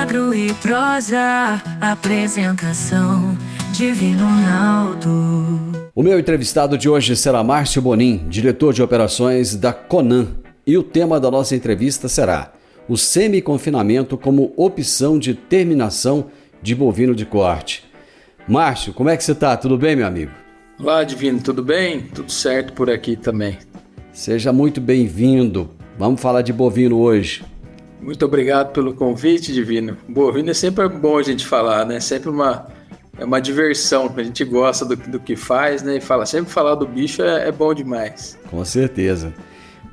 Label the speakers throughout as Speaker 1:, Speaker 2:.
Speaker 1: Agro e prosa, apresentação Divino Ronaldo.
Speaker 2: O meu entrevistado de hoje será Márcio Bonin, diretor de operações da Conan. E o tema da nossa entrevista será o semi-confinamento como opção de terminação de bovino de corte. Márcio, como é que você está? Tudo bem, meu amigo?
Speaker 3: Olá, Divino, tudo bem? Tudo certo por aqui também.
Speaker 2: Seja muito bem-vindo. Vamos falar de bovino hoje.
Speaker 3: Muito obrigado pelo convite, Divino. Bovino é sempre bom a gente falar, né? Sempre uma diversão, a gente gosta do que faz, né? E sempre falar do bicho é bom demais.
Speaker 2: Com certeza.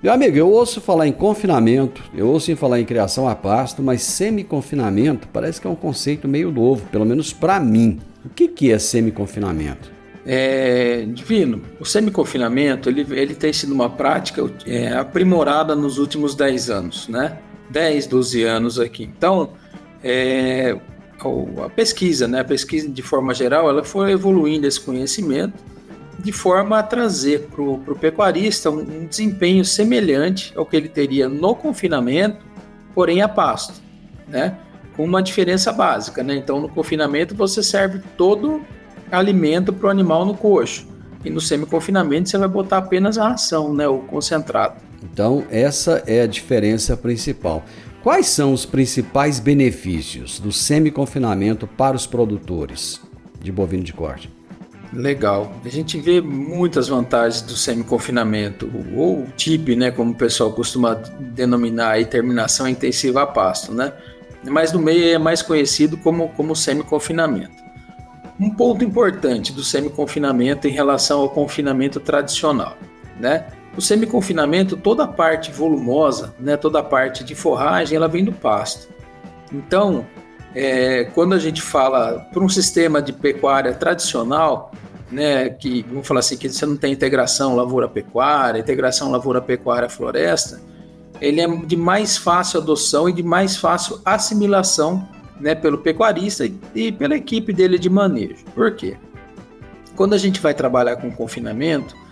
Speaker 2: Meu amigo, eu ouço falar em confinamento, eu ouço falar em criação a pasto, mas semi-confinamento parece que é um conceito meio novo, pelo menos para mim. O que é semi-confinamento?
Speaker 3: Divino, o semi-confinamento ele tem sido uma prática aprimorada nos últimos 10 anos, né? 10, 12 anos aqui. Então, a pesquisa, né? A pesquisa de forma geral, ela foi evoluindo esse conhecimento de forma a trazer para o pecuarista um desempenho semelhante ao que ele teria no confinamento, porém a pasto, né? Com uma diferença básica, né? Então, no confinamento você serve todo alimento para o animal no coxo, e no semi-confinamento você vai botar apenas a ração, né? O concentrado.
Speaker 2: Então, essa é a diferença principal. Quais são os principais benefícios do semi-confinamento para os produtores de bovino de corte?
Speaker 3: Legal. A gente vê muitas vantagens do semi-confinamento, ou TIP, né, como o pessoal costuma denominar, aí, terminação intensiva a pasto, né? Mas no meio é mais conhecido como semi-confinamento. Um ponto importante do semi-confinamento em relação ao confinamento tradicional, né? O semi-confinamento, toda a parte volumosa, né, toda a parte de forragem, ela vem do pasto. Então, quando a gente fala para um sistema de pecuária tradicional, né, que vamos falar assim, que você não tem integração lavoura-pecuária, integração lavoura-pecuária-floresta, ele é de mais fácil adoção e de mais fácil assimilação, né, pelo pecuarista e pela equipe dele de manejo. Por quê? Quando a gente vai trabalhar com confinamento,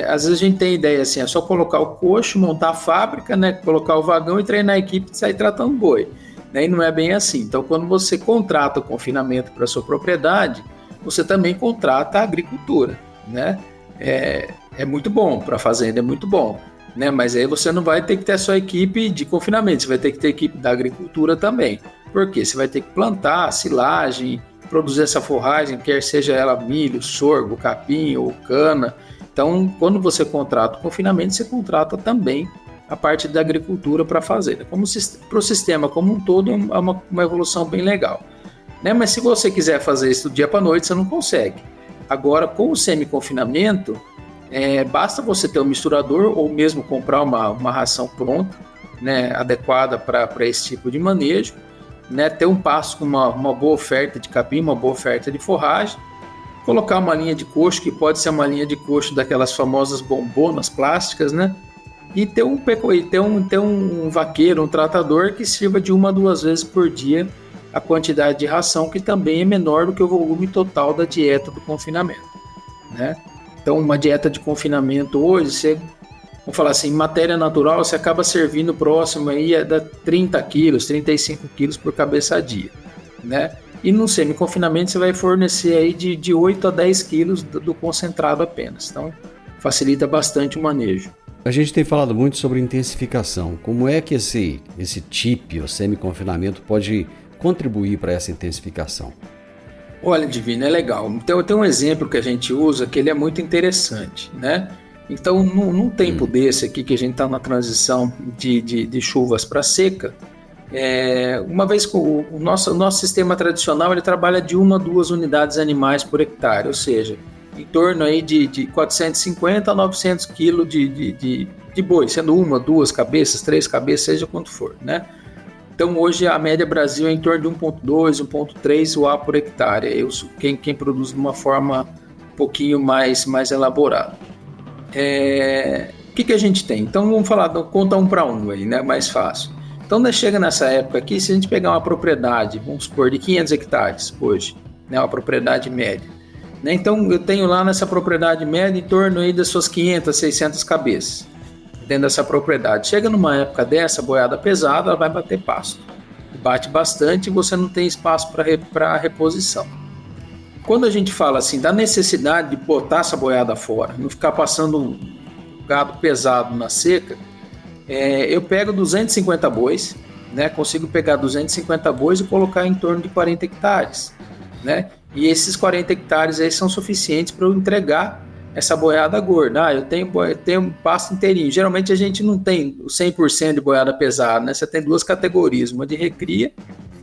Speaker 3: às vezes a gente tem ideia assim, é só colocar o coxo, montar a fábrica, né, colocar o vagão e treinar a equipe e sair tratando boi. E não é bem assim. Então, quando você contrata o confinamento para a sua propriedade, você também contrata a agricultura, né? É muito bom, para a fazenda é muito bom, né? Mas aí você não vai ter que ter a sua equipe de confinamento, você vai ter que ter a equipe da agricultura também. Por quê? Você vai ter que plantar silagem, produzir essa forragem, quer seja ela milho, sorgo, capim ou cana. Então, quando você contrata o confinamento, você contrata também a parte da agricultura para a fazenda. Para o sistema como um todo, é uma evolução bem legal, né? Mas se você quiser fazer isso do dia para a noite, você não consegue. Agora, com o semi-confinamento, basta você ter um misturador ou mesmo comprar uma ração pronta, né, adequada para esse tipo de manejo, né, ter um pasto com uma boa oferta de capim, uma boa oferta de forragem, colocar uma linha de coxo, que pode ser uma linha de coxo daquelas famosas bombonas plásticas, né? E ter um vaqueiro, um tratador que sirva de 1 a 2 vezes por dia a quantidade de ração, que também é menor do que o volume total da dieta do confinamento, né? Então, uma dieta de confinamento hoje, vamos falar assim, em matéria natural, você acaba servindo próximo aí da 30 quilos, 35 quilos por cabeça a dia, né? E no semi-confinamento você vai fornecer aí de 8 a 10 quilos do concentrado apenas. Então, facilita bastante o manejo.
Speaker 2: A gente tem falado muito sobre intensificação. Como é que esse TIP, o semi-confinamento, pode contribuir para essa intensificação?
Speaker 3: Olha, Divino, é legal. Então, tem um exemplo que a gente usa que ele é muito interessante, né? Então, num tempo desse aqui, que a gente está na transição de chuvas para seca, uma vez que o nosso sistema tradicional ele trabalha de 1 a 2 unidades animais por hectare, ou seja, em torno aí de 450 a 900 quilos de boi, sendo 1, 2 cabeças, 3 cabeças, seja quanto for, né? Então hoje a média Brasil é em torno de 1,2, 1,3 UA por hectare, quem produz de uma forma um pouquinho mais elaborada. O que a gente tem? Então vamos falar, conta 1 para 1 aí, né? Mais fácil. Então chega nessa época aqui, se a gente pegar uma propriedade, vamos supor, de 500 hectares hoje, né? Uma propriedade média. Né? Então eu tenho lá nessa propriedade média em torno aí das suas 500, 600 cabeças dentro dessa propriedade. Chega numa época dessa, boiada pesada, ela vai bater pasto. bate bastante e você não tem espaço para reposição. Quando a gente fala assim da necessidade de botar essa boiada fora, não ficar passando gado pesado na seca, eu pego 250 bois, né? Consigo pegar 250 bois e colocar em torno de 40 hectares, né? E esses 40 hectares aí são suficientes para eu entregar essa boiada gorda. Eu tenho um pasto inteirinho. Geralmente a gente não tem o 100% de boiada pesada, né? Você tem duas categorias, uma de recria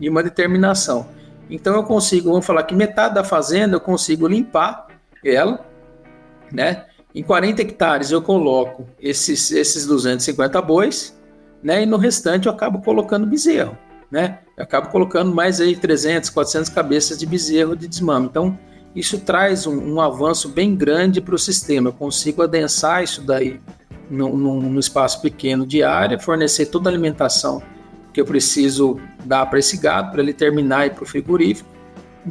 Speaker 3: e uma de terminação. Então eu consigo, vamos falar que metade da fazenda eu consigo limpar ela, né? Em 40 hectares eu coloco esses 250 bois, né? E no restante eu acabo colocando bezerro, né? Eu acabo colocando mais aí 300, 400 cabeças de bezerro de desmame. Então isso traz um avanço bem grande para o sistema. Eu consigo adensar isso daí num espaço pequeno de área, fornecer toda a alimentação que eu preciso dar para esse gado, para ele terminar e ir para o frigorífico,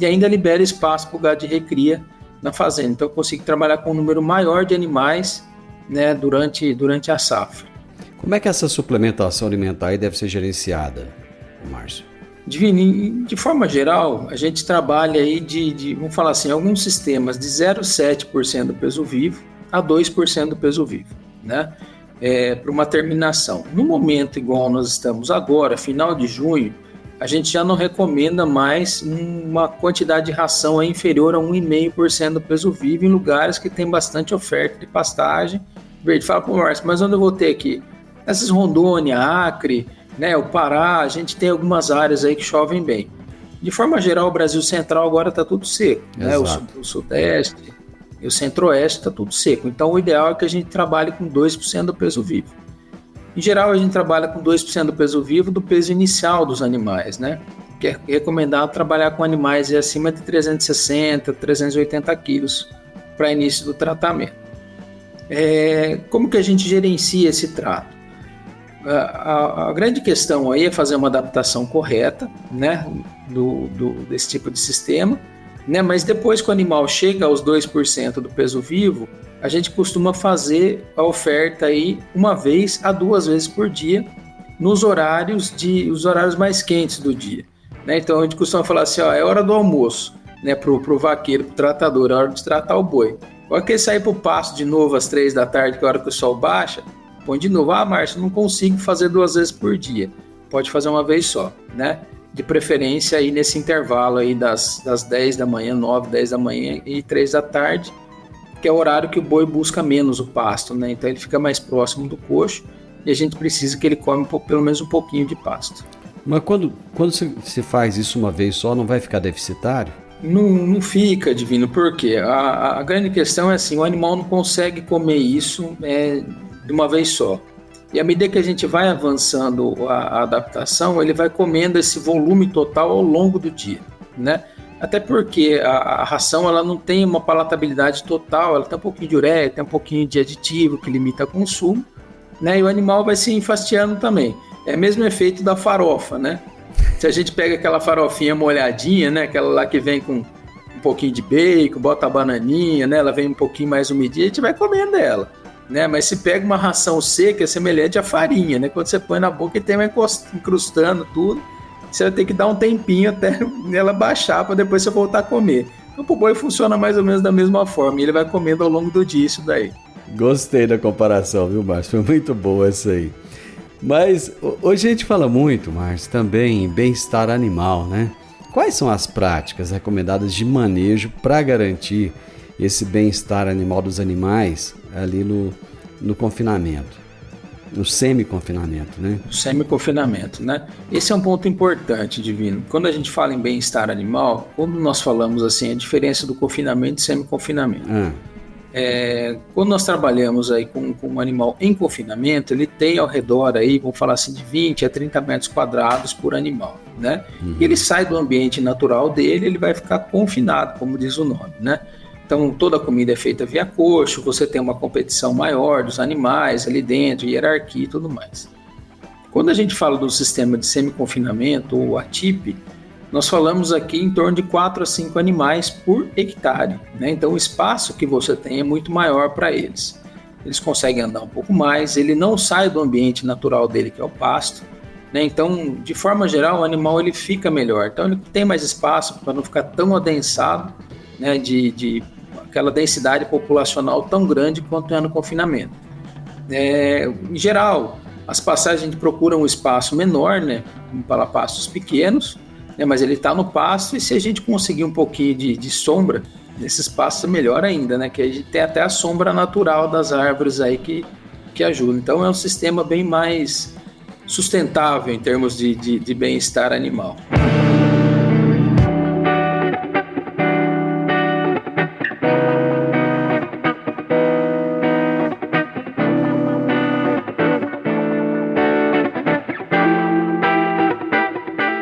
Speaker 3: e ainda libera espaço para o gado de recria na fazenda. Então eu consigo trabalhar com um número maior de animais, né, durante a safra.
Speaker 2: Como é que essa suplementação alimentar aí deve ser gerenciada, Márcio?
Speaker 3: Divino, de forma geral, a gente trabalha aí vamos falar assim, alguns sistemas de 0,7% do peso vivo a 2% do peso vivo, né? Para uma terminação. No momento igual nós estamos agora, final de junho, a gente já não recomenda mais uma quantidade de ração inferior a 1,5% do peso vivo em lugares que tem bastante oferta de pastagem verde. Fala para o Márcio, mas onde eu vou ter aqui? Essas Rondônia, Acre, né, o Pará, a gente tem algumas áreas aí que chovem bem. De forma geral, o Brasil Central agora está tudo seco, né? O Sudeste e o Centro-Oeste está tudo seco. Então, o ideal é que a gente trabalhe com 2% do peso vivo. Em geral, a gente trabalha com 2% do peso vivo do peso inicial dos animais, né? Que é recomendado trabalhar com animais acima de 360, 380 quilos para início do tratamento. Como que a gente gerencia esse trato? A grande questão aí é fazer uma adaptação correta, né, desse tipo de sistema, né, mas depois que o animal chega aos 2% do peso vivo, a gente costuma fazer a oferta aí 1 vez a 2 vezes por dia, nos horários mais quentes do dia, né? Então a gente costuma falar assim, é hora do almoço, né, pro vaqueiro, pro tratador, é hora de tratar o boi. A hora que ele sair pro pasto de novo às 3 da tarde, que é a hora que o sol baixa, põe de novo. Márcio, não consigo fazer 2 vezes por dia. Pode fazer 1 vez só, né? De preferência aí nesse intervalo aí das 10 da manhã, 9, 10 da manhã e 3 da tarde, que é o horário que o boi busca menos o pasto, né? Então ele fica mais próximo do coxo e a gente precisa que ele come pelo menos um pouquinho de pasto.
Speaker 2: Mas quando você faz isso 1 vez só, não vai ficar deficitário?
Speaker 3: Não fica, Divino, porque a grande questão é assim, o animal não consegue comer isso de 1 vez só. E à medida que a gente vai avançando a adaptação, ele vai comendo esse volume total ao longo do dia, né? Até porque a ração ela não tem uma palatabilidade total, ela tem um pouquinho de ureia, tem um pouquinho de aditivo que limita o consumo, né? E o animal vai se enfastiando também. É o mesmo efeito da farofa, né? Se a gente pega aquela farofinha molhadinha, né? Aquela lá que vem com um pouquinho de bacon, bota a bananinha, né? Ela vem um pouquinho mais umedinha, a gente vai comendo ela, né? Mas se pega uma ração seca, é semelhante à farinha, né? Quando você põe na boca e tem uma incrustando tudo, você vai ter que dar um tempinho até ela baixar para depois você voltar a comer. Então o boi funciona mais ou menos da mesma forma e ele vai comendo ao longo do dia isso daí.
Speaker 2: Gostei da comparação, viu, Márcio? Foi muito boa essa aí. Mas hoje a gente fala muito, Márcio, também em bem-estar animal, né? Quais são as práticas recomendadas de manejo para garantir esse bem-estar animal dos animais ali no confinamento, no semi-confinamento, né?
Speaker 3: Semi-confinamento, né? Esse é um ponto importante, Divino. Quando a gente fala em bem-estar animal, quando nós falamos assim, a diferença do confinamento e semi-confinamento. Quando nós trabalhamos aí com um animal em confinamento, ele tem ao redor aí, vamos falar assim, de 20 a 30 metros quadrados por animal, né? E ele sai do ambiente natural dele, ele vai ficar confinado, como diz o nome, né? Então toda a comida é feita via coxo, você tem uma competição maior dos animais ali dentro, hierarquia e tudo mais. Quando a gente fala do sistema de semi-confinamento ou ATIP, nós falamos aqui em torno de 4 a 5 animais por hectare, né? Então o espaço que você tem é muito maior para eles. Eles conseguem andar um pouco mais, ele não sai do ambiente natural dele, que é o pasto, né? Então, de forma geral, o animal ele fica melhor. Então, ele tem mais espaço para não ficar tão adensado, né? De aquela densidade populacional tão grande quanto é no confinamento. Em geral, as passagens a gente procura um espaço menor, né? Para pastos pequenos, né? Mas ele está no pasto, e se a gente conseguir um pouquinho de sombra nesse espaço, melhor ainda, né? Que a gente tem até a sombra natural das árvores aí que ajuda. Então é um sistema bem mais sustentável em termos de bem-estar animal.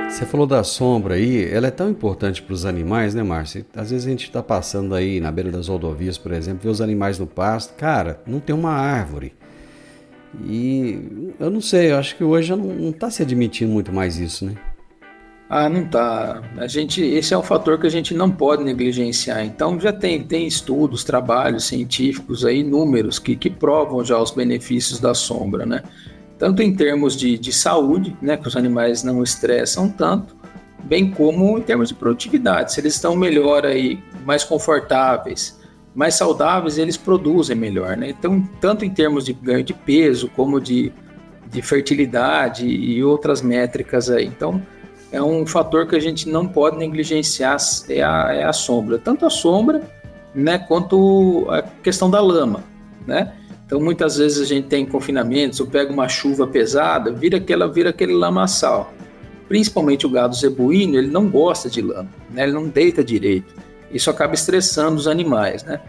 Speaker 2: Você falou da sombra aí, ela é tão importante para os animais, né, Márcio? Às vezes a gente está passando aí na beira das rodovias, por exemplo, vê os animais no pasto, cara, não tem uma árvore. E eu não sei, eu acho que hoje já não está se admitindo muito mais isso, né?
Speaker 3: Não tá. Esse é um fator que a gente não pode negligenciar. Então já tem estudos, trabalhos científicos aí, números que provam já os benefícios da sombra, né? Tanto em termos de saúde, né, que os animais não estressam tanto, bem como em termos de produtividade. Se eles estão melhor aí, mais confortáveis, mais saudáveis, eles produzem melhor, né? Então, tanto em termos de ganho de peso, como de fertilidade e outras métricas aí. Então, é um fator que a gente não pode negligenciar, é a sombra. Tanto a sombra, né, quanto a questão da lama, né? Então, muitas vezes a gente tem confinamentos, ou pega uma chuva pesada, vira aquele lamaçal. Principalmente o gado zebuíno, ele não gosta de lama, né? Ele não deita direito. Isso acaba estressando os animais, né?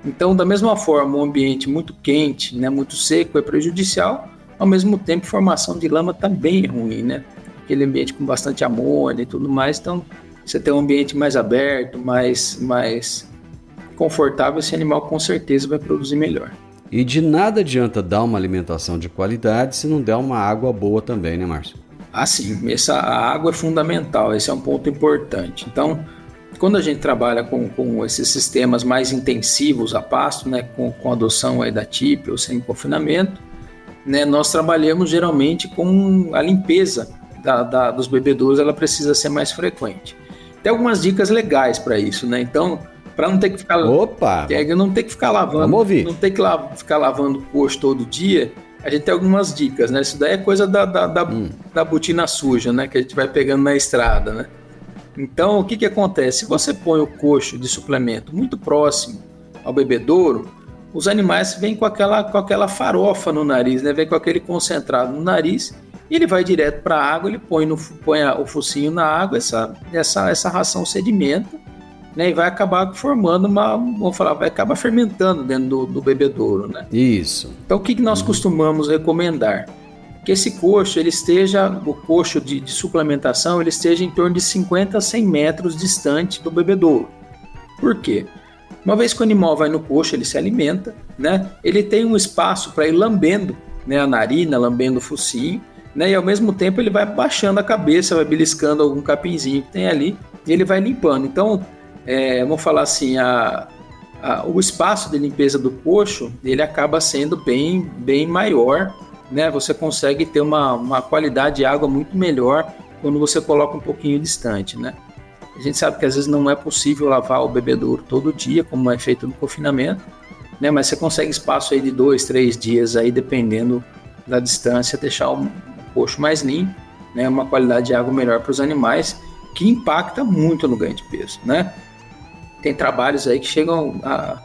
Speaker 3: Então, da mesma forma, um ambiente muito quente, né, muito seco é prejudicial, ao mesmo tempo, formação de lama também é ruim, né? Aquele ambiente com bastante amônia e tudo mais, então você tem um ambiente mais aberto, mais confortável, esse animal com certeza vai produzir melhor.
Speaker 2: E de nada adianta dar uma alimentação de qualidade se não der uma água boa também, né, Márcio?
Speaker 3: Sim, a água é fundamental, esse é um ponto importante. Então, quando a gente trabalha com esses sistemas mais intensivos a pasto, né, com a adoção aí da TIP ou semi-confinamento, né, nós trabalhamos geralmente com a limpeza dos bebedouros, ela precisa ser mais frequente. Tem algumas dicas legais para isso, né? Então, para não ter que ficar lavando, não ter que ficar lavando o coxo todo dia, a gente tem algumas dicas, né? Isso daí é coisa da botina suja, né? Que a gente vai pegando na estrada, né? Então, o que acontece? Se você põe o coxo de suplemento muito próximo ao bebedouro, os animais vêm com aquela farofa no nariz, né? Vem com aquele concentrado no nariz, e ele vai direto para a água, ele põe o focinho na água, essa ração sedimenta, né, e vai acabar formando vai acabar fermentando dentro do bebedouro, né?
Speaker 2: Isso.
Speaker 3: Então, o que nós costumamos recomendar? Que esse coxo, o coxo de suplementação, ele esteja em torno de 50 a 100 metros distante do bebedouro. Por quê? Uma vez que o animal vai no coxo, ele se alimenta, né? Ele tem um espaço para ir lambendo, né, a narina, lambendo o focinho, né? E ao mesmo tempo ele vai baixando a cabeça, vai beliscando algum capinzinho que tem ali, e ele vai limpando. Então, vamos falar assim, o espaço de limpeza do coxo, ele acaba sendo bem maior, né? Você consegue ter uma qualidade de água muito melhor quando você coloca um pouquinho distante, né? A gente sabe que às vezes não é possível lavar o bebedouro todo dia, como é feito no confinamento, né? Mas você consegue espaço aí de 2, 3 dias, aí, dependendo da distância, deixar o coxo mais limpo, né? Uma qualidade de água melhor para os animais, que impacta muito no ganho de peso, né? Tem trabalhos aí que chegam a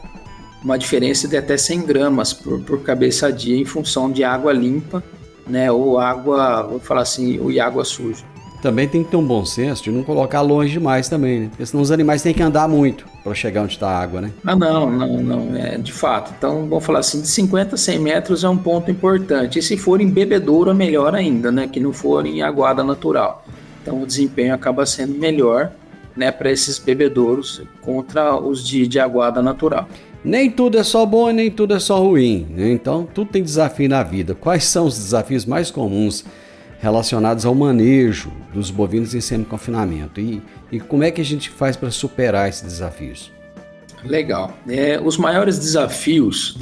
Speaker 3: uma diferença de até 100 gramas por cabeça dia em função de água limpa, né? Ou água, vou falar assim, ou água suja.
Speaker 2: Também tem que ter um bom senso de não colocar longe demais também, né? Porque senão os animais têm que andar muito para chegar onde está a água, né?
Speaker 3: Não, de fato. Então, vamos falar assim, de 50 a 100 metros é um ponto importante. E se for em bebedouro, é melhor ainda, né? Que não for em aguada natural. Então, o desempenho acaba sendo melhor, né, para esses bebedouros contra os de aguada natural.
Speaker 2: Nem tudo é só bom e nem tudo é só ruim, né? Então, tudo tem desafio na vida. Quais são os desafios mais comuns relacionados ao manejo dos bovinos em semi-confinamento? E como é que a gente faz para superar esses desafios?
Speaker 3: Legal. Os maiores desafios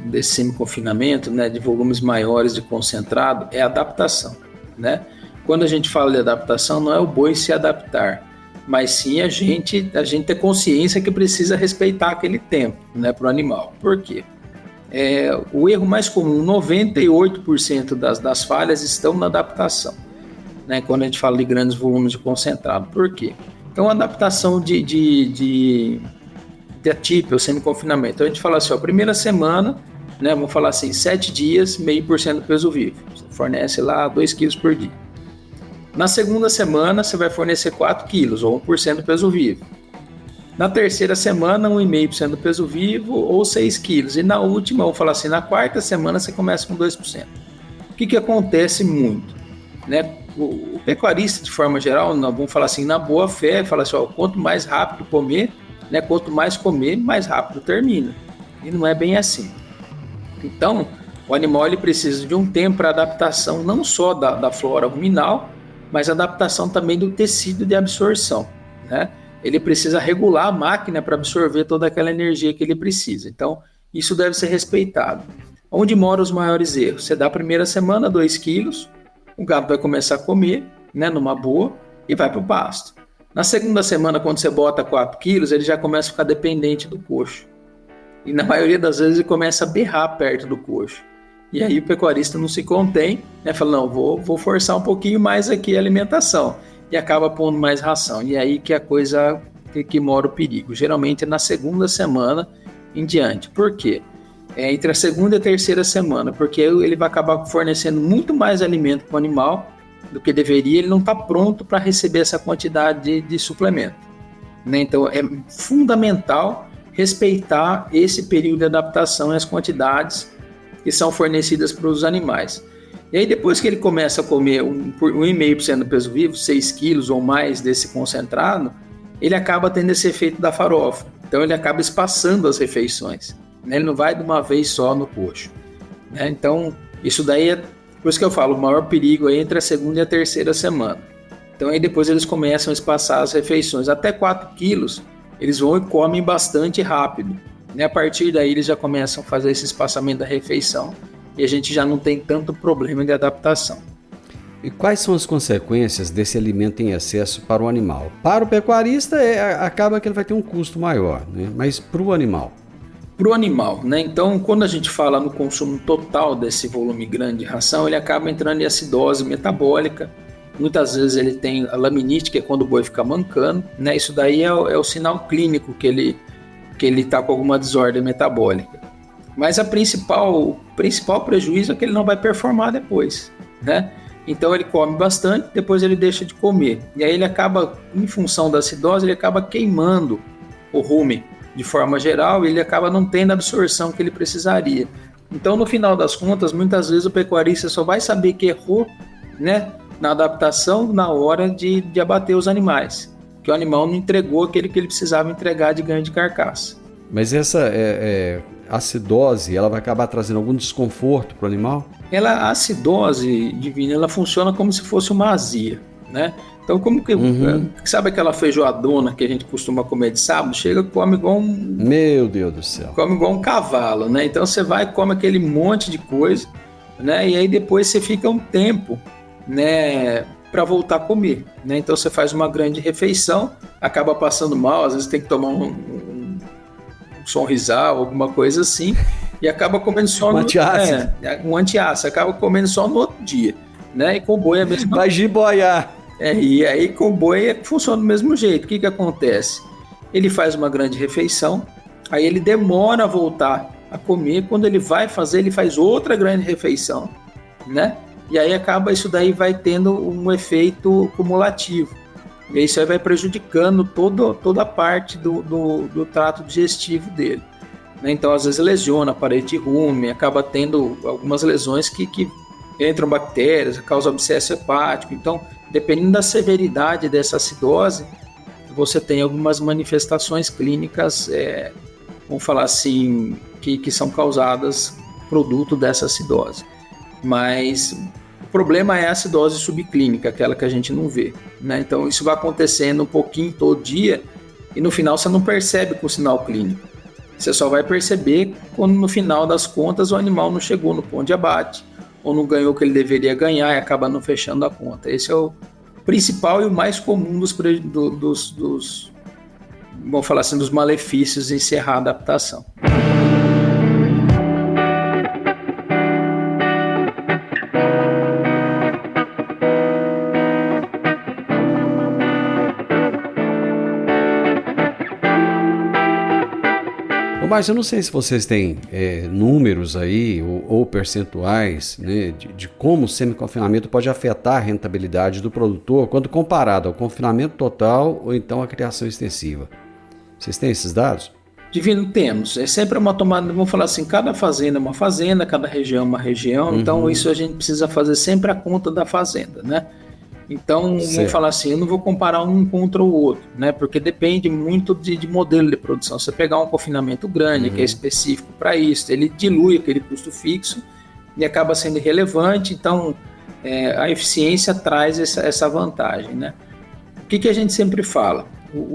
Speaker 3: desse semi-confinamento, né, de volumes maiores de concentrado, é a adaptação. né? Quando a gente fala de adaptação, não é o boi se adaptar, mas sim a gente ter consciência que precisa respeitar aquele tempo, né, para o animal. Por quê? O erro mais comum, 98% das falhas estão na adaptação, né, quando a gente fala de grandes volumes de concentrado. Por quê? Então, a adaptação de atípico, semi-confinamento. Então, a gente fala assim, primeira semana, né, vamos falar assim, 7 dias, 0,5% do peso vivo. Você fornece lá 2 quilos por dia. Na segunda semana, você vai fornecer 4 quilos, ou 1% do peso vivo. Na terceira semana, 1,5% do peso vivo, ou 6 quilos. E na última, vamos falar assim, na quarta semana, você começa com 2%. O que acontece muito? Né? O pecuarista, de forma geral, vamos falar assim, na boa fé, fala assim, quanto mais rápido comer, né, quanto mais comer, mais rápido termina. E não é bem assim. Então, o animal ele precisa de um tempo para adaptação, não só da flora ruminal, mas adaptação também do tecido de absorção, né? Ele precisa regular a máquina para absorver toda aquela energia que ele precisa. Então, isso deve ser respeitado. Onde moram os maiores erros? Você dá a primeira semana 2 quilos, o gado vai começar a comer, né, numa boa, e vai para o pasto. Na segunda semana, quando você bota 4 quilos, ele já começa a ficar dependente do coxo. E na maioria das vezes ele começa a berrar perto do coxo. E aí o pecuarista não se contém, né? Fala, não, vou forçar um pouquinho mais aqui a alimentação. E acaba pondo mais ração. E aí que a coisa que mora o perigo. Geralmente é na segunda semana em diante. Por quê? Entre a segunda e a terceira semana. Porque ele vai acabar fornecendo muito mais alimento para o animal do que deveria. Ele não está pronto para receber essa quantidade de suplemento, né? Então é fundamental respeitar esse período de adaptação e as quantidades que são fornecidas para os animais. E aí depois que ele começa a comer 1,5% do peso vivo, 6 quilos ou mais desse concentrado, ele acaba tendo esse efeito da farofa. Então ele acaba espaçando as refeições, né? Ele não vai de uma vez só no coxo, né? Então isso daí é, por isso que eu falo, o maior perigo é entre a segunda e a terceira semana. Então aí depois eles começam a espaçar as refeições. Até 4 quilos eles vão e comem bastante rápido. A partir daí eles já começam a fazer esse espaçamento da refeição e a gente já não tem tanto problema de adaptação.
Speaker 2: E quais são as consequências desse alimento em excesso para o animal? Para o pecuarista acaba que ele vai ter um custo maior, né? Mas para o animal?
Speaker 3: Para o animal, né? Então quando a gente fala no consumo total desse volume grande de ração, ele acaba entrando em acidose metabólica. Muitas vezes ele tem a laminite, que é quando o boi fica mancando, né? Isso daí é o sinal clínico que ele está com alguma desordem metabólica. Mas o principal prejuízo é que ele não vai performar depois, né? Então ele come bastante, depois ele deixa de comer. E aí ele acaba, em função da acidose, ele acaba queimando o rumen de forma geral e ele acaba não tendo a absorção que ele precisaria. Então, no final das contas, muitas vezes o pecuarista só vai saber que errou, né, na adaptação na hora de abater os animais, que o animal não entregou aquele que ele precisava entregar de ganho de carcaça.
Speaker 2: Mas essa acidose, ela vai acabar trazendo algum desconforto para o animal?
Speaker 3: A acidose, Divina, ela funciona como se fosse uma azia, né? Então, como que sabe aquela feijoadona que a gente costuma comer de sábado? Chega e come igual
Speaker 2: Meu Deus do céu.
Speaker 3: Come igual um cavalo, né? Então você vai e come aquele monte de coisa, né? E aí depois você fica um tempo, né, para voltar a comer, né? Então você faz uma grande refeição, acaba passando mal, às vezes tem que tomar um Sonrisal, alguma coisa assim, e acaba comendo só
Speaker 2: um antiácido.
Speaker 3: Um antiácido, acaba comendo só no outro dia, né? E com o boi é a mesma coisa.
Speaker 2: Vai jiboiar.
Speaker 3: E aí com o boi funciona do mesmo jeito. O que acontece? Ele faz uma grande refeição, aí ele demora a voltar a comer, quando ele vai fazer, ele faz outra grande refeição, né? E aí isso daí vai tendo um efeito cumulativo. E isso aí vai prejudicando toda a parte do trato digestivo dele, né? Então, às vezes, lesiona a parede de rumen, acaba tendo algumas lesões que entram bactérias, causa abscesso hepático. Então, dependendo da severidade dessa acidose, você tem algumas manifestações clínicas, vamos falar assim, que são causadas produto dessa acidose. Mas o problema é a acidose subclínica, aquela que a gente não vê, né? Então isso vai acontecendo um pouquinho todo dia e no final você não percebe com o sinal clínico. Você só vai perceber quando no final das contas o animal não chegou no ponto de abate ou não ganhou o que ele deveria ganhar e acaba não fechando a conta. Esse é o principal e o mais comum vamos falar assim, dos malefícios em encerrar a adaptação.
Speaker 2: Mas eu não sei se vocês têm números aí ou percentuais, né, de como o semi-confinamento pode afetar a rentabilidade do produtor quando comparado ao confinamento total ou então à criação extensiva. Vocês têm esses dados?
Speaker 3: Divino, temos. É sempre uma tomada, vamos falar assim, cada fazenda é uma fazenda, cada região é uma região, então isso a gente precisa fazer sempre a conta da fazenda, né? Então, vamos falar assim, eu não vou comparar um contra o outro, né? Porque depende muito de modelo de produção. Se você pegar um confinamento grande, que é específico para isso, ele dilui aquele custo fixo e acaba sendo irrelevante, então a eficiência traz essa vantagem, né? O que a gente sempre fala?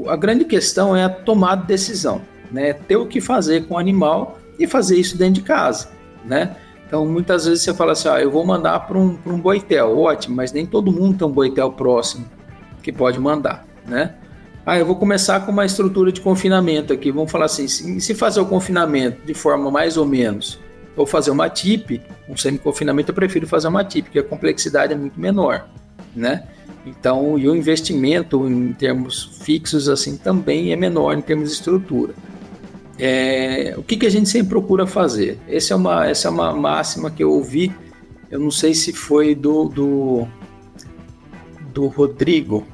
Speaker 3: A grande questão é a tomada de decisão, né? Ter o que fazer com o animal e fazer isso dentro de casa, né? Então, muitas vezes você fala assim, eu vou mandar para um boitel, ótimo, mas nem todo mundo tem um boitel próximo que pode mandar, né? Eu vou começar com uma estrutura de confinamento aqui, vamos falar assim, se fazer o confinamento de forma mais ou menos, ou fazer uma TIP, um semi-confinamento, eu prefiro fazer uma TIP, porque a complexidade é muito menor, né? Então, e o investimento em termos fixos, assim, também é menor em termos de estrutura. O que a gente sempre procura fazer? Essa é uma máxima que eu ouvi, eu não sei se foi do Rodrigo,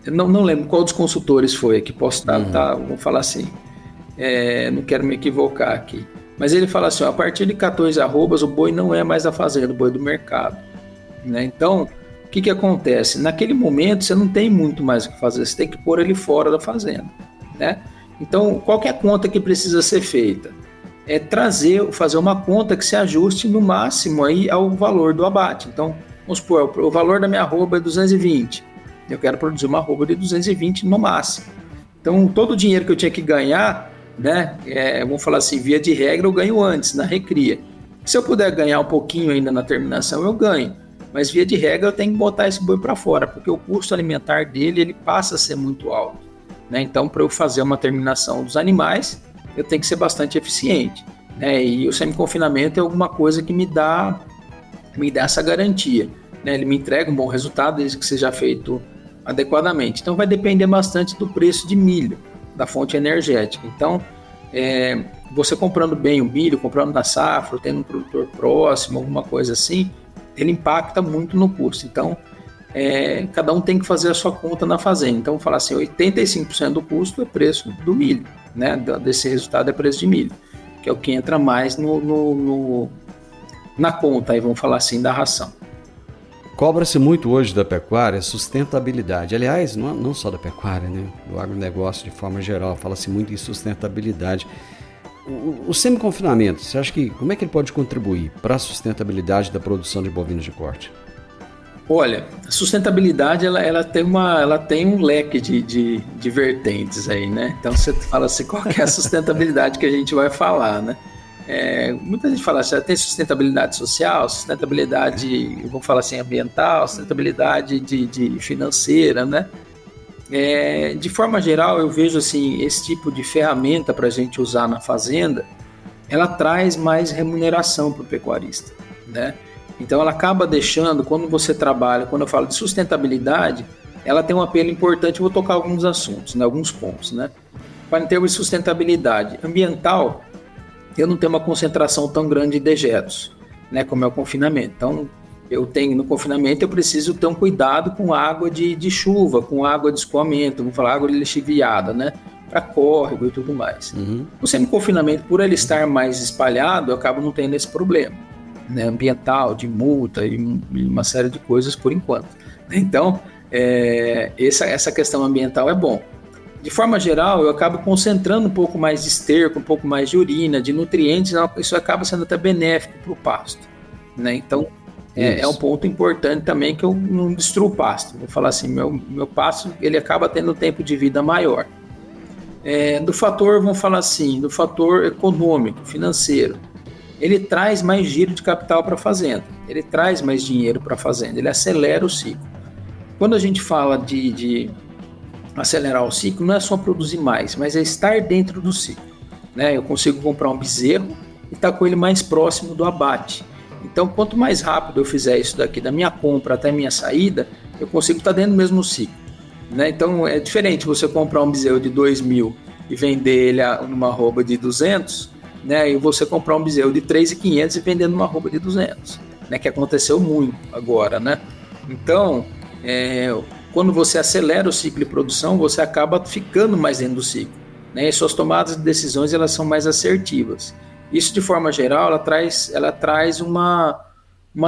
Speaker 3: eu não lembro qual dos consultores foi, que posso estar, vamos falar assim, não quero me equivocar aqui, mas ele fala assim, a partir de 14 arrobas o boi não é mais da fazenda, o boi é do mercado, né? Então, o que acontece? Naquele momento você não tem muito mais o que fazer, você tem que pôr ele fora da fazenda, né? Então, qual que é a conta que precisa ser feita? É fazer uma conta que se ajuste no máximo aí ao valor do abate. Então, vamos supor, o valor da minha arroba é 220. Eu quero produzir uma arroba de 220 no máximo. Então, todo o dinheiro que eu tinha que ganhar, né, vamos falar assim, via de regra, eu ganho antes, na recria. Se eu puder ganhar um pouquinho ainda na terminação, eu ganho. Mas via de regra, eu tenho que botar esse boi para fora, porque o custo alimentar dele ele passa a ser muito alto. Né? Então, para eu fazer uma terminação dos animais, eu tenho que ser bastante eficiente, né? E o semi-confinamento é alguma coisa que me dá essa garantia, né? Ele me entrega um bom resultado desde que seja feito adequadamente. Então, vai depender bastante do preço de milho, da fonte energética. Então, você comprando bem o milho, comprando na safra, tendo um produtor próximo, alguma coisa assim, ele impacta muito no custo. Então, cada um tem que fazer a sua conta na fazenda. Então, vou falar assim, 85% do custo é preço do milho, né? Desse resultado é preço de milho, que é o que entra mais na conta, aí vamos falar assim, da ração.
Speaker 2: Cobra-se muito hoje da pecuária sustentabilidade. Aliás, não só da pecuária, né? Do agronegócio de forma geral, fala-se muito em sustentabilidade. O semi-confinamento, você acha como é que ele pode contribuir para a sustentabilidade da produção de bovinos de corte?
Speaker 3: Olha, a sustentabilidade ela tem um leque de vertentes aí, né? Então você fala assim, qual que é a sustentabilidade que a gente vai falar, né? Muita gente fala assim, tem sustentabilidade social, sustentabilidade, vamos falar assim, ambiental, sustentabilidade de financeira, né? De forma geral, eu vejo assim, esse tipo de ferramenta para a gente usar na fazenda, ela traz mais remuneração para o pecuarista, né? Então ela acaba deixando, quando você trabalha, quando eu falo de sustentabilidade, ela tem um apelo importante, eu vou tocar alguns assuntos, né, alguns pontos, né? Em termos de sustentabilidade ambiental, eu não tenho uma concentração tão grande de dejetos, né, como é o confinamento. Então, no confinamento eu preciso ter um cuidado com água de chuva, com água de escoamento, vamos falar água lixiviada, né, para córrego e tudo mais. O semi-confinamento, por ele estar mais espalhado, eu acabo não tendo esse problema, né, ambiental, de multa e uma série de coisas por enquanto. Então, essa questão ambiental é bom. De forma geral, eu acabo concentrando um pouco mais de esterco, um pouco mais de urina, de nutrientes, isso acaba sendo até benéfico para o pasto, né? Então, é um ponto importante também que eu não destruo o pasto. Vou falar assim, meu pasto ele acaba tendo um tempo de vida maior. Do fator, vamos falar assim, do fator econômico, financeiro. ele traz mais giro de capital para a fazenda, ele traz mais dinheiro para a fazenda, ele acelera o ciclo. Quando a gente fala de acelerar o ciclo, não é só produzir mais, mas é estar dentro do ciclo, né? Eu consigo comprar um bezerro e estar com ele mais próximo do abate. Então, quanto mais rápido eu fizer isso daqui, da minha compra até a minha saída, eu consigo estar dentro do mesmo ciclo, né? Então, é diferente você comprar um bezerro de 2.000 e vender ele numa arroba de 200, né? E você comprar um bezerro de 3.500 e vender numa arroba de 200, né? Que aconteceu muito agora, né? Então, quando você acelera o ciclo de produção, você acaba ficando mais dentro do ciclo, né? E suas tomadas de decisões, elas são mais assertivas. Isso, de forma geral, ela traz uma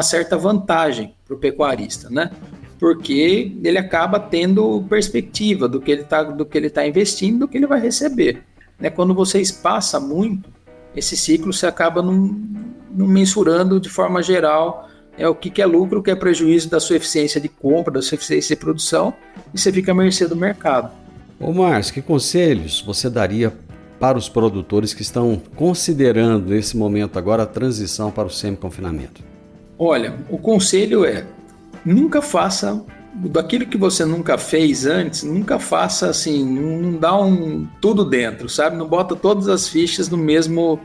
Speaker 3: certa vantagem para o pecuarista, né? Porque ele acaba tendo perspectiva do que ele tá investindo, do que ele vai receber, né? Quando você espaça muito esse ciclo, você acaba não mensurando de forma geral o que é lucro, o que é prejuízo da sua eficiência de compra, da sua eficiência de produção, e você fica à mercê do mercado.
Speaker 2: Ô Márcio, que conselhos você daria para os produtores que estão considerando nesse momento agora a transição para o semi-confinamento?
Speaker 3: Olha, o conselho é: nunca faça daquilo que você nunca fez antes, nunca faça assim, não dá tudo dentro, sabe? Não bota todas as fichas no mesmo,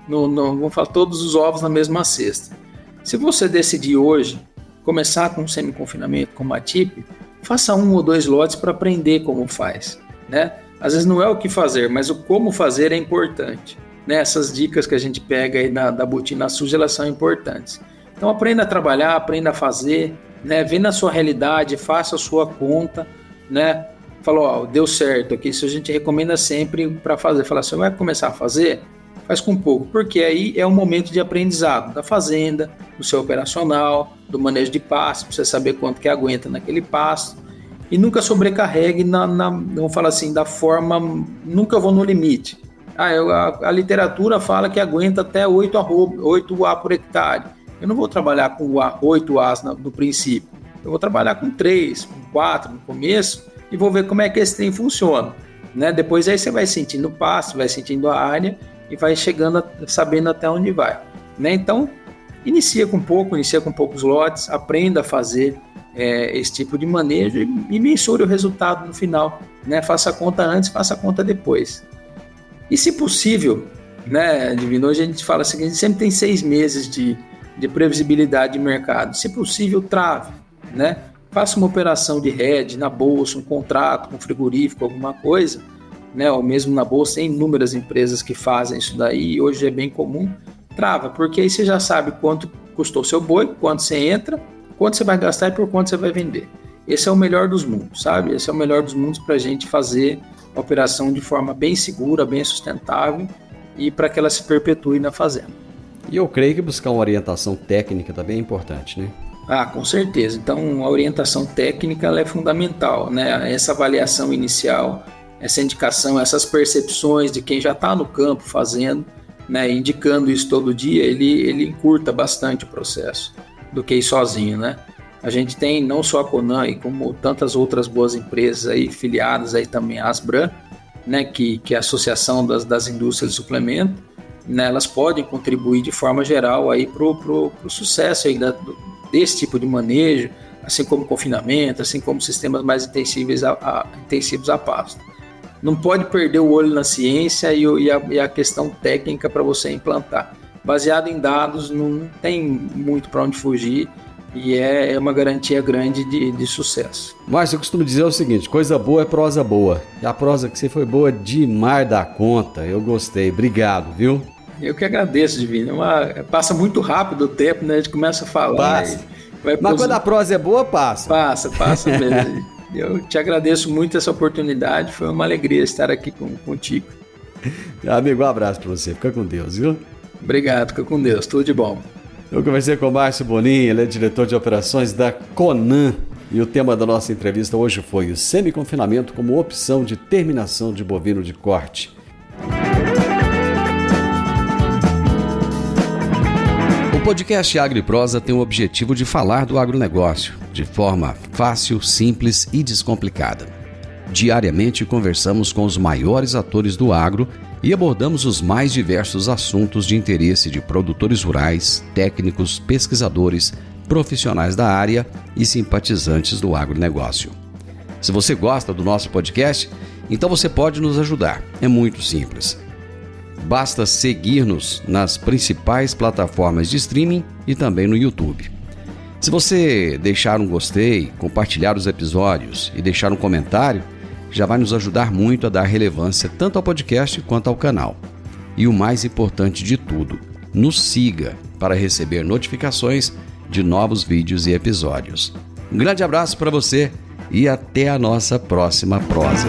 Speaker 3: vamos falar, todos os ovos na mesma cesta. Se você decidir hoje começar com um semi-confinamento, com uma TIP, faça 1 ou 2 lotes para aprender como faz, né? Às vezes não é o que fazer, mas o como fazer é importante, né? Essas dicas que a gente pega aí da botina suja, elas são importantes. Então aprenda a trabalhar, aprenda a fazer, né? Vê na sua realidade, faça a sua conta, né? Falou, deu certo aqui, isso a gente recomenda sempre para fazer. Fala, você vai começar a fazer? Faz com pouco, porque aí é um momento de aprendizado da fazenda, do seu operacional, do manejo de pasto, para você saber quanto que aguenta naquele pasto. E nunca sobrecarregue vamos falar assim, da forma, nunca vou no limite. A literatura fala que aguenta até 8 A por hectare. Eu não vou trabalhar com 8 As no princípio. Eu vou trabalhar com 3, com 4 no começo e vou ver como é que esse trem funciona, né? Depois aí você vai sentindo o pasto, vai sentindo a área e vai chegando, sabendo até onde vai, né? Então, inicia com poucos lotes, aprenda a fazer esse tipo de manejo e mensure o resultado no final, né? Faça a conta antes, faça a conta depois. E se possível, né, Divino, hoje a gente fala assim, a gente sempre tem 6 meses de previsibilidade de mercado. Se possível, trave, né? Faça uma operação de hedge na bolsa, um contrato com frigorífico, alguma coisa, né? Ou mesmo na bolsa, tem inúmeras empresas que fazem isso daí, hoje é bem comum. Trava, porque aí você já sabe quanto custou seu boi, quanto você entra, quanto você vai gastar e por quanto você vai vender. Esse é o melhor dos mundos, sabe? Esse é o melhor dos mundos para a gente fazer a operação de forma bem segura, bem sustentável e para que ela se perpetue na fazenda.
Speaker 2: E eu creio que buscar uma orientação técnica também é importante, né?
Speaker 3: Com certeza. Então, a orientação técnica ela é fundamental, né? Essa avaliação inicial, essa indicação, essas percepções de quem já está no campo fazendo, né? Indicando isso todo dia, ele encurta bastante o processo do que ir sozinho, né? A gente tem não só a Conan, como tantas outras boas empresas aí, filiadas aí também a Asbram, né? Que é a Associação das Indústrias de Suplemento, né? Elas podem contribuir de forma geral aí pro sucesso aí desse tipo de manejo, assim como confinamento, assim como sistemas mais intensivos a pasto. Não pode perder o olho na ciência e a questão técnica para você implantar. Baseado em dados, não tem muito para onde fugir e é uma garantia grande de sucesso.
Speaker 2: Mas eu costumo dizer o seguinte, coisa boa é prosa boa. E a prosa que você foi boa demais da conta, eu gostei. Obrigado, viu?
Speaker 3: Eu que agradeço, Divino. Passa muito rápido o tempo, né? A gente começa a falar.
Speaker 2: Passa. Mas quando a prosa é boa, passa.
Speaker 3: Passa mesmo. Eu te agradeço muito essa oportunidade. Foi uma alegria estar aqui contigo.
Speaker 2: Amigo, um abraço para você. Fica com Deus, viu?
Speaker 3: Obrigado, fica com Deus. Tudo de bom.
Speaker 2: Eu conversei com o Márcio Bonin, ele é diretor de operações da Conan. E o tema da nossa entrevista hoje foi o semi-confinamento como opção de terminação de bovino de corte. O podcast Agro e Prosa tem o objetivo de falar do agronegócio de forma fácil, simples e descomplicada. Diariamente conversamos com os maiores atores do agro e abordamos os mais diversos assuntos de interesse de produtores rurais, técnicos, pesquisadores, profissionais da área e simpatizantes do agronegócio. Se você gosta do nosso podcast, então você pode nos ajudar. É muito simples. Basta seguir-nos nas principais plataformas de streaming e também no YouTube. Se você deixar um gostei, compartilhar os episódios e deixar um comentário, já vai nos ajudar muito a dar relevância tanto ao podcast quanto ao canal. E o mais importante de tudo, nos siga para receber notificações de novos vídeos e episódios. Um grande abraço para você e até a nossa próxima prosa.